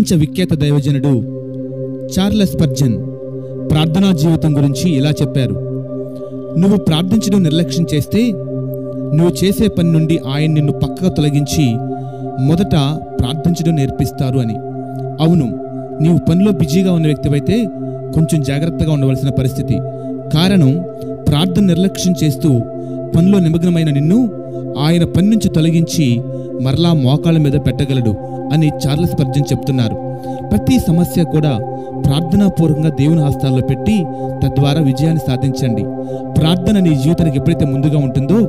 ప్రపంచ విఖ్యాత దైవజనుడు చార్లెస్ స్పర్జన్ ప్రార్థనా జీవితం గురించి ఇలా చెప్పారు. నువ్వు ప్రార్థించడం నిర్లక్ష్యం చేస్తే నువ్వు చేసే పని నుండి ఆయన నిన్ను పక్కకు తొలగించి మొదట ప్రార్థించడం నేర్పిస్తారు అని. అవును, నీవు పనిలో బిజీగా ఉన్న వ్యక్తివైతే కొంచెం జాగ్రత్తగా ఉండవలసిన పరిస్థితి. కారణం, ప్రార్థన నిర్లక్ష్యం చేస్తూ పనిలో నిమగ్నమైన నిన్ను ఆయన పని నుంచి తొలగించి మరలా మోకాళ్ళ మీద పెట్టగలడు అని చార్లెస్ స్పర్జన్ చెప్తున్నారు. ప్రతి సమస్య కూడా ప్రార్థనాపూర్వకంగా దేవుని హస్తాల్లో పెట్టి తద్వారా విజయాన్ని సాధించండి. ప్రార్థన నీ జీవితానికి ఎప్పుడైతే ముందుగా ఉంటుందో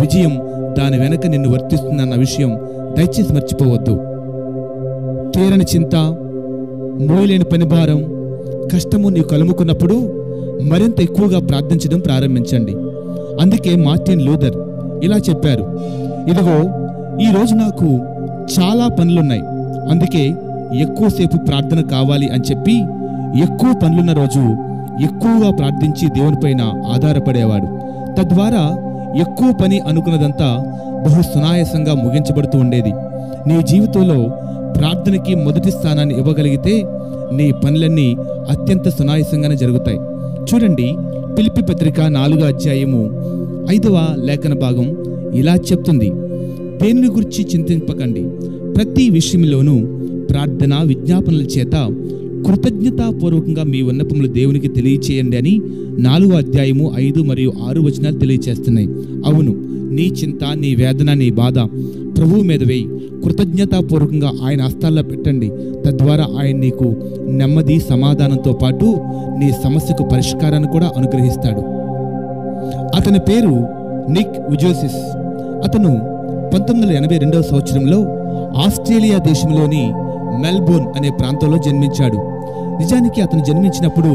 విజయం దాని వెనక నిన్ను వర్తిస్తుందన్న విషయం దయచేసి మర్చిపోవద్దు. తీరని చింత, మోయలేని పనిభారం, కష్టము నీవు కలుముకున్నప్పుడు మరింత ఎక్కువగా ప్రార్థించడం ప్రారంభించండి. అందుకే మార్టిన్ లూథర్ ఇలా చెప్పారు, ఇదిగో ఈరోజు నాకు చాలా పనులున్నాయి, అందుకే ఎక్కువసేపు ప్రార్థన కావాలి అని చెప్పి ఎక్కువ పనులున్న రోజు ఎక్కువగా ప్రార్థించి దేవునిపైన ఆధారపడేవాడు. తద్వారా ఎక్కువ పని అనుకున్నదంతా బహు సునాయాసంగా ముగించబడుతూ ఉండేది. నీ జీవితంలో ప్రార్థనకి మొదటి స్థానాన్ని ఇవ్వగలిగితే నీ పనులన్నీ అత్యంత సునాయాసంగానే జరుగుతాయి. చూడండి, ఫిలిప్పీ పత్రిక 4వ అధ్యాయము 5వ లేఖన భాగం ఇలా చెప్తుంది, దేనిని గురించి చింతింపకండి, ప్రతి విషయంలోనూ ప్రార్థన విజ్ఞాపనల చేత కృతజ్ఞతాపూర్వకంగా మీ విన్నపములు దేవునికి తెలియచేయండి అని 4వ అధ్యాయము 5 మరియు 6 వచనాలు తెలియచేస్తున్నాయి. అవును, నీ చింత, నీ వేదన, నీ బాధ ప్రభువు మీద వేయి, కృతజ్ఞతాపూర్వకంగా ఆయన హస్తాల్లో పెట్టండి. తద్వారా ఆయన నీకు నెమ్మది, సమాధానంతో పాటు నీ సమస్యకు పరిష్కారాన్ని కూడా అనుగ్రహిస్తాడు. అతని పేరు నిక్ ఉజోసిస్. అతను 1982వ సంవత్సరంలో ఆస్ట్రేలియా దేశంలోని మెల్బోర్న్ అనే ప్రాంతంలో జన్మించాడు. నిజానికి అతను జన్మించినప్పుడు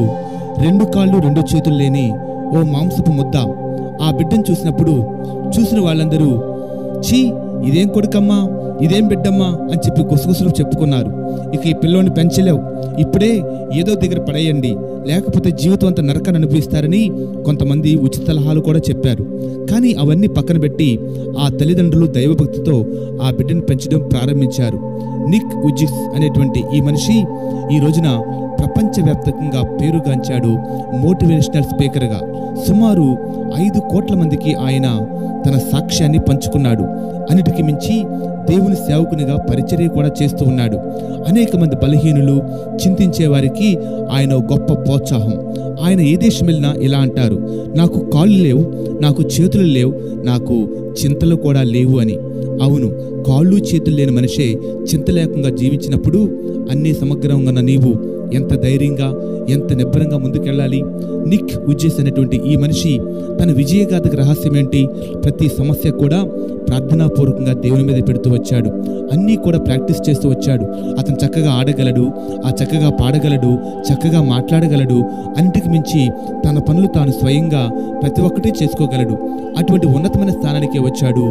2 కాళ్ళు 2 చేతులు లేని ఓ మాంసపు ముద్ద. ఆ బిడ్డను చూసినప్పుడు చూసిన వాళ్ళందరూ, ఛీ, ఇదేం కొడుకమ్మా, ఇదేం బిడ్డమ్మా అని చెప్పి గుసగుసలు చెప్పుకున్నారు. ఇక ఈ పిల్లోని పెంచలేవు, ఇప్పుడే ఏదో దగ్గర పడేయండి, లేకపోతే జీవితం అంతా నరకాన్ని అనుభవిస్తారని కొంతమంది ఉచిత సలహాలు కూడా చెప్పారు. కానీ అవన్నీ పక్కన పెట్టి ఆ తల్లిదండ్రులు దైవభక్తితో ఆ బిడ్డను పెంచడం ప్రారంభించారు. నిక్ ఉజిస్ అనేటువంటి ఈ మనిషి ఈ రోజున ప్రపంచవ్యాప్తంగా పేరుగాంచాడు మోటివేషనల్ స్పీకర్గా. సుమారు 5 కోట్ల మందికి ఆయన తన సాక్ష్యాన్ని పంచుకున్నాడు. అన్నిటికీ మించి దేవుని సేవకునిగా పరిచర్య కూడా చేస్తూ ఉన్నాడు. అనేక మంది బలహీనులు, చింతించే వారికి ఆయన గొప్ప ప్రోత్సాహం. ఆయన ఏ దేశం వెళ్ళినా ఇలా అంటారు, నాకు కాళ్ళు లేవు, నాకు చేతులు లేవు, నాకు చింతలు కూడా లేవు అని. అవును, కాళ్ళు చేతులు లేని మనిషే చింత లేకుండా జీవించినప్పుడు అన్నీ సమగ్రంగా ఉన్న నీవు ఎంత ధైర్యంగా, ఎంత నిబ్బరంగా ముందుకెళ్ళాలి. నిక్ ఉజేస్ అనేటువంటి ఈ మనిషి తన విజయగాథకు రహస్యం ఏంటి? ప్రతి సమస్య కూడా ప్రార్థనాపూర్వకంగా దేవుని మీద పెడుతూ వచ్చాడు. అన్నీ కూడా ప్రాక్టీస్ చేస్తూ వచ్చాడు. అతను చక్కగా ఆడగలడు, చక్కగా పాడగలడు, చక్కగా మాట్లాడగలడు. అన్నిటికి మించి తన పనులు తాను స్వయంగా ప్రతి ఒక్కటి చేసుకోగలడు. అటువంటి ఉన్నతమైన స్థానానికి వచ్చాడు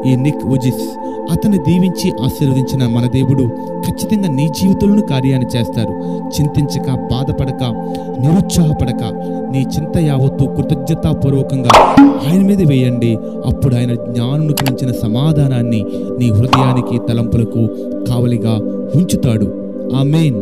ఈ నిక్ ఉజిస్. అతన్ని దీవించి ఆశీర్వదించిన మన దేవుడు ఖచ్చితంగా నీ జీవితంలో కార్యాన్ని చేస్తారు. చింతించక, బాధపడక, నిరుత్సాహపడక నీ చింత యావత్తు కృతజ్ఞతాపూర్వకంగా ఆయన మీద వేయండి. అప్పుడు ఆయన జ్ఞానునికి మించిన సమాధానాన్ని నీ హృదయానికి, తలంపులకు కావలిగా ఉంచుతాడు. ఆమేన్.